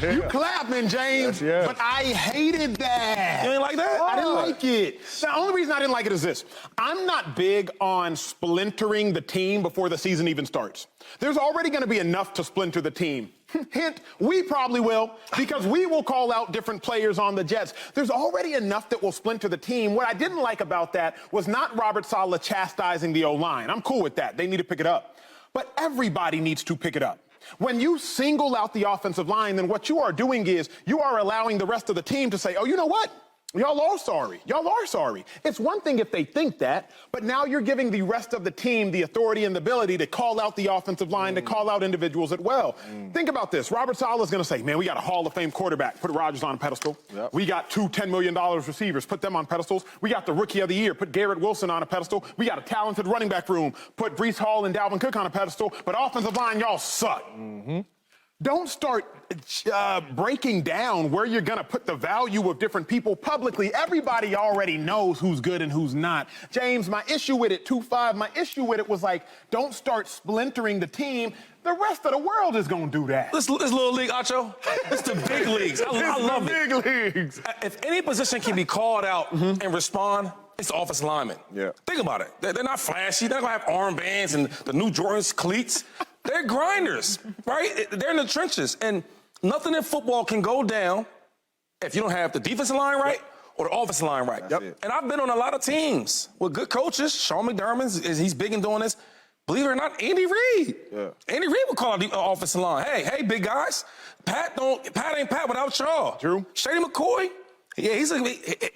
You clapping, James, but I hated that. You ain't like that? I didn't like it. The only reason I didn't like it is this. I'm not big on splintering the team before the season even starts. There's already going to be enough to splinter the team. Hint, we probably will, because we will call out different players on the Jets. There's already enough that will splinter the team. What I didn't like about that was not Robert Saleh chastising the O-line. I'm cool with that. They need to pick it up. But everybody needs to pick it up. When you single out the offensive line, then what you are doing is you are allowing the rest of the team to say, oh, you know what? Y'all are sorry. Y'all are sorry. It's one thing if they think that, but now you're giving the rest of the team the authority and the ability to call out the offensive line, to call out individuals as well. Think about this. Robert Saleh is going to say, man, we got a Hall of Fame quarterback. Put Rodgers on a pedestal. Yep. We got two $10 million receivers. Put them on pedestals. We got the Rookie of the Year. Put Garrett Wilson on a pedestal. We got a talented running back room. Put Breece Hall and Dalvin Cook on a pedestal. But offensive line, y'all suck. Don't start breaking down where you're going to put the value of different people publicly. Everybody already knows who's good and who's not. James, my issue with it, 2-5, my issue with it was like, don't start splintering the team. The rest of the world is going to do that. This little league, Acho, it's the big leagues. I love it. Big leagues. If any position can be called out and respond, it's the offensive lineman. Yeah. Think about it. They're not flashy. They're not going to have armbands and the new Jordans cleats. They're grinders, right? They're in the trenches. And nothing in football can go down if you don't have the defensive line right or the offensive line right. And I've been on a lot of teams with good coaches. Sean McDermott, he's big in doing this. Believe it or not, Andy Reid. Andy Reid would call out the offensive line. Hey, big guys, Pat ain't Pat without y'all. True. Shady McCoy, he's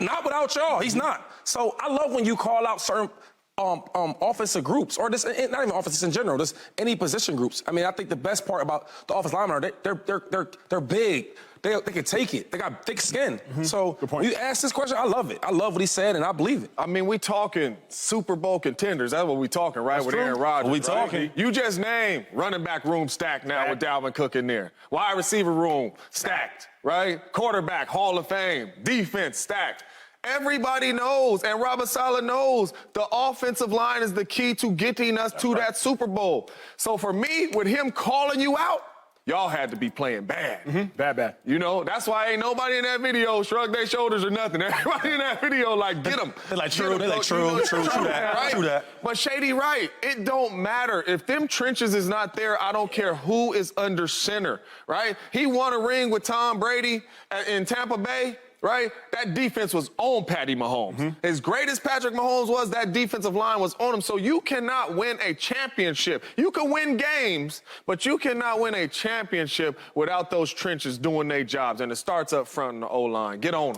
not without y'all. He's not. So I love when you call out certain offensive groups, or just not even offenses in general, just any position groups. I mean, I think the best part about the offensive linemen are they're big. They can take it. They got thick skin. So when you ask this question, I love it. I love what he said, and I believe it. I mean, we talking Super Bowl contenders. That's what we talking, right? That's with Aaron Rodgers. We talking. You just named running back room stacked now with Dalvin Cook in there. Wide receiver room stacked, right? Quarterback, Hall of Fame. Defense stacked. Everybody knows, and Robert Saleh knows, the offensive line is the key to getting us to that Super Bowl. So for me, with him calling you out, y'all had to be playing bad. Bad. You know, that's why ain't nobody in that video shrug their shoulders or nothing. Everybody in that video like, get him. They're like, true that. True that. But Shady right, it don't matter. If them trenches is not there, I don't care who is under center, right? He won a ring with Tom Brady in Tampa Bay. Right? That defense was on Patty Mahomes. As great as Patrick Mahomes was, that defensive line was on him. So you cannot win a championship. You can win games, but you cannot win a championship without those trenches doing their jobs. And it starts up front in the O-line. Get on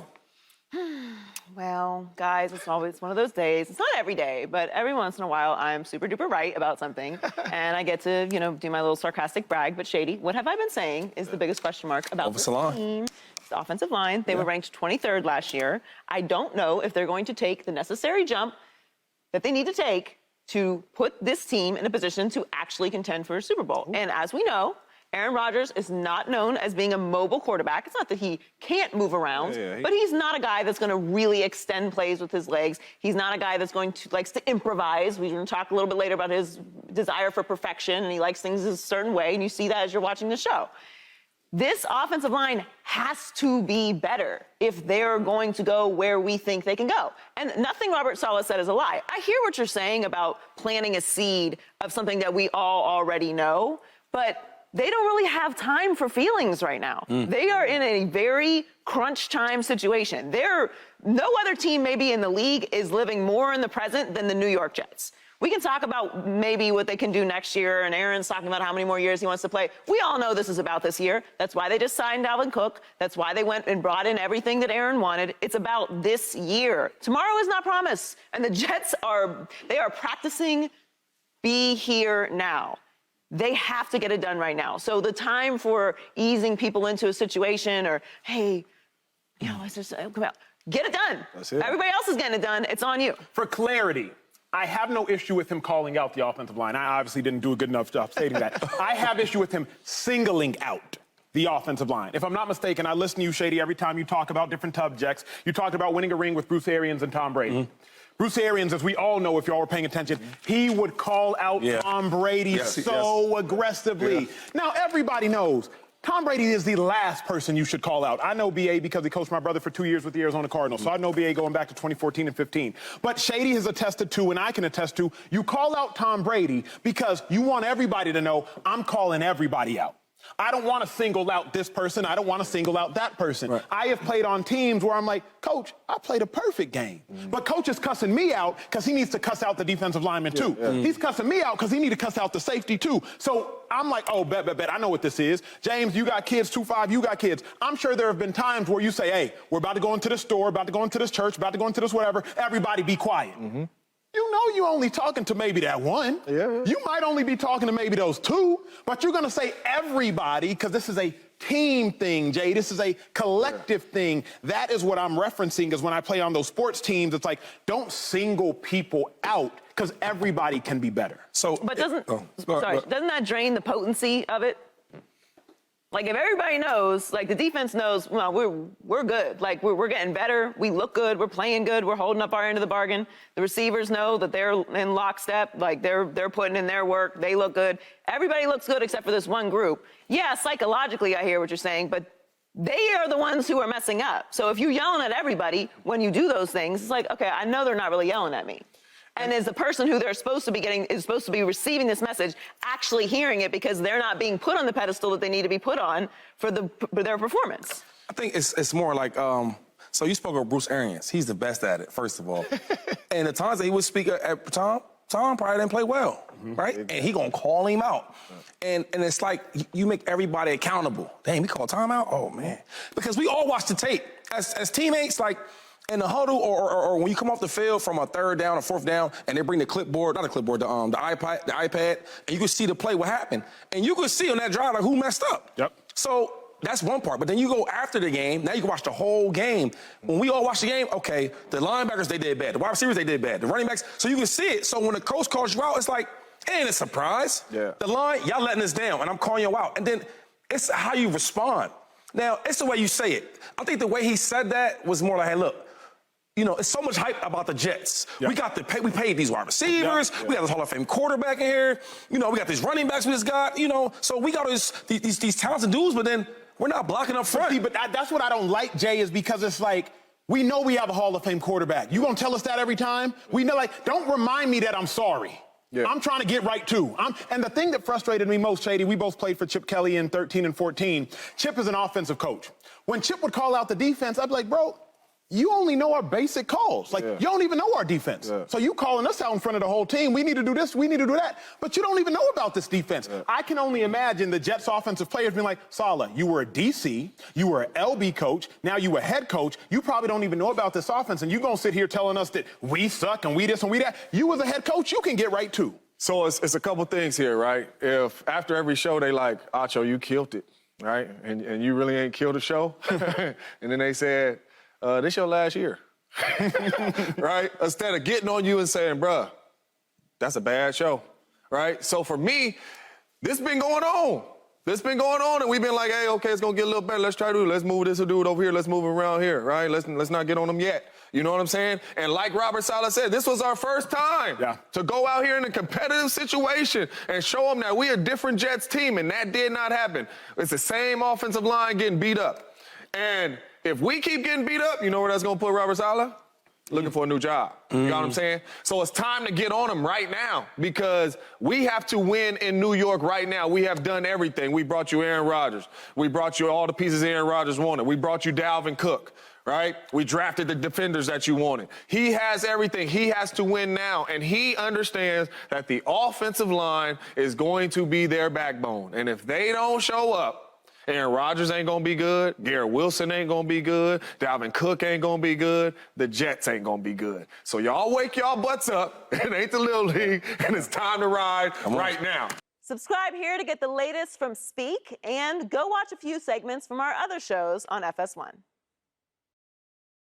them. Well, guys, it's always one of those days. It's not every day, but every once in a while, I'm super duper right about something. And I get to, do my little sarcastic brag. But Shady, what have I been saying is the biggest question mark about this team. The offensive line. They were ranked 23rd last year. I don't know if they're going to take the necessary jump that they need to take to put this team in a position to actually contend for a Super Bowl. And as we know, Aaron Rodgers is not known as being a mobile quarterback. It's not that he can't move around, but he's not a guy that's going to really extend plays with his legs. He's not a guy that's likes to improvise. We're going to talk a little bit later about his desire for perfection, and he likes things a certain way, and you see that as you're watching the show. This offensive line has to be better if they're going to go where we think they can go. And nothing Robert Saleh said is a lie. I hear what you're saying about planting a seed of something that we all already know, but they don't really have time for feelings right now. They are in a very crunch time situation. No other team maybe in the league is living more in the present than the New York Jets. We can talk about maybe what they can do next year, and Aaron's talking about how many more years he wants to play. We all know this is about this year. That's why they just signed Dalvin Cook. That's why they went and brought in everything that Aaron wanted. It's about this year. Tomorrow is not promised, and the Jets are practicing be here now. They have to get it done right now. So the time for easing people into a situation or, hey, let's just come out. Get it done. That's it. Everybody else is getting it done. It's on you. For clarity, I have no issue with him calling out the offensive line. I obviously didn't do a good enough job stating that. I have issue with him singling out the offensive line. If I'm not mistaken, I listen to you, Shady, every time you talk about different subjects. You talked about winning a ring with Bruce Arians and Tom Brady. Bruce Arians, as we all know, if y'all were paying attention, he would call out Tom Brady aggressively. Now, everybody knows Tom Brady is the last person you should call out. I know BA because he coached my brother for 2 years with the Arizona Cardinals, so I know BA going back to 2014 and 15. But Shady has attested to, and I can attest to, you call out Tom Brady because you want everybody to know I'm calling everybody out. I don't want to single out this person. I don't want to single out that person. Right. I have played on teams where I'm like, Coach, I played a perfect game. But Coach is cussing me out because he needs to cuss out the defensive lineman too. He's cussing me out because he needs to cuss out the safety too. So I'm like, oh, bet. I know what this is. James, you got kids, 2-5, you got kids. I'm sure there have been times where you say, hey, we're about to go into this store, about to go into this church, about to go into this whatever. Everybody be quiet. You know you only talking to maybe that one. You might only be talking to maybe those two, but you're going to say everybody because this is a team thing, Jay. This is a collective thing. That is what I'm referencing is when I play on those sports teams, it's like, don't single people out because everybody can be better. So, but doesn't that drain the potency of it? Like, if everybody knows, like, the defense knows, well, we're good. Like, we're getting better. We look good. We're playing good. We're holding up our end of the bargain. The receivers know that they're in lockstep. Like, they're putting in their work. They look good. Everybody looks good except for this one group. Yeah, psychologically, I hear what you're saying, but they are the ones who are messing up. So if you're yelling at everybody when you do those things, it's like, okay, I know they're not really yelling at me. And is the person who they're supposed to be receiving this message actually hearing it because they're not being put on the pedestal that they need to be put on for their performance? I think it's more like, so you spoke of Bruce Arians. He's the best at it, first of all. And the times that he would speak at Tom probably didn't play well, right? And he gonna call him out. And it's like you make everybody accountable. Damn, we call time out? Oh, man. Because we all watch the tape. As teammates, like, in the huddle or when you come off the field from a third down or fourth down and they bring the clipboard, not the clipboard, the iPad, and you can see the play, what happened. And you can see on that drive, like, who messed up. So that's one part. But then you go after the game, now you can watch the whole game. When we all watch the game, okay, the linebackers, they did bad. The wide receivers, they did bad. The running backs, so you can see it. So when the coach calls you out, it's like, it ain't a surprise. The line, y'all letting us down, and I'm calling you out. And then it's how you respond. Now, it's the way you say it. I think the way he said that was more like, hey, look, you know, it's so much hype about the Jets. We paid these wide receivers. We got this Hall of Fame quarterback in here. You know, we got these running backs we just got, you know. So we got these talented dudes, but then we're not blocking up front. See, but that's what I don't like, Jay, is because it's like, we know we have a Hall of Fame quarterback. You gonna tell us that every time? We know, like, don't remind me that I'm sorry. I'm trying to get right, too. And the thing that frustrated me most, Shady, we both played for Chip Kelly in 13 and 14. Chip is an offensive coach. When Chip would call out the defense, I'd be like, bro, you only know our basic calls. Like, you don't even know our defense. So you calling us out in front of the whole team, we need to do this, we need to do that. But you don't even know about this defense. I can only imagine the Jets offensive players being like, Saleh, you were a DC, you were an LB coach, now you a head coach, you probably don't even know about this offense, and you gonna sit here telling us that we suck and we this and we that. You as a head coach, you can get right too. So it's a couple things here, right? If after every show they like, Acho, you killed it, right? And you really ain't killed the show. And then they said, this your last year, right? Instead of getting on you and saying, bruh, that's a bad show, right? So for me, this been going on. And we've been like, hey, okay, it's gonna get a little better. Let's try to do it. Let's move this dude over here. Let's move him around here, right? Let's not get on him yet. You know what I'm saying? And like Robert Saleh said, this was our first time to go out here in a competitive situation and show them that we a different Jets team, and that did not happen. It's the same offensive line getting beat up. And if we keep getting beat up, you know where that's going to put Robert Saleh? Looking for a new job. You know what I'm saying? So it's time to get on him right now because we have to win in New York right now. We have done everything. We brought you Aaron Rodgers. We brought you all the pieces Aaron Rodgers wanted. We brought you Dalvin Cook, right? We drafted the defenders that you wanted. He has everything. He has to win now, and he understands that the offensive line is going to be their backbone. And if they don't show up, Aaron Rodgers ain't going to be good. Garrett Wilson ain't going to be good. Dalvin Cook ain't going to be good. The Jets ain't going to be good. So y'all wake y'all butts up. It ain't the Little League, and it's time to ride right now. Subscribe here to get the latest from Speak, and go watch a few segments from our other shows on FS1.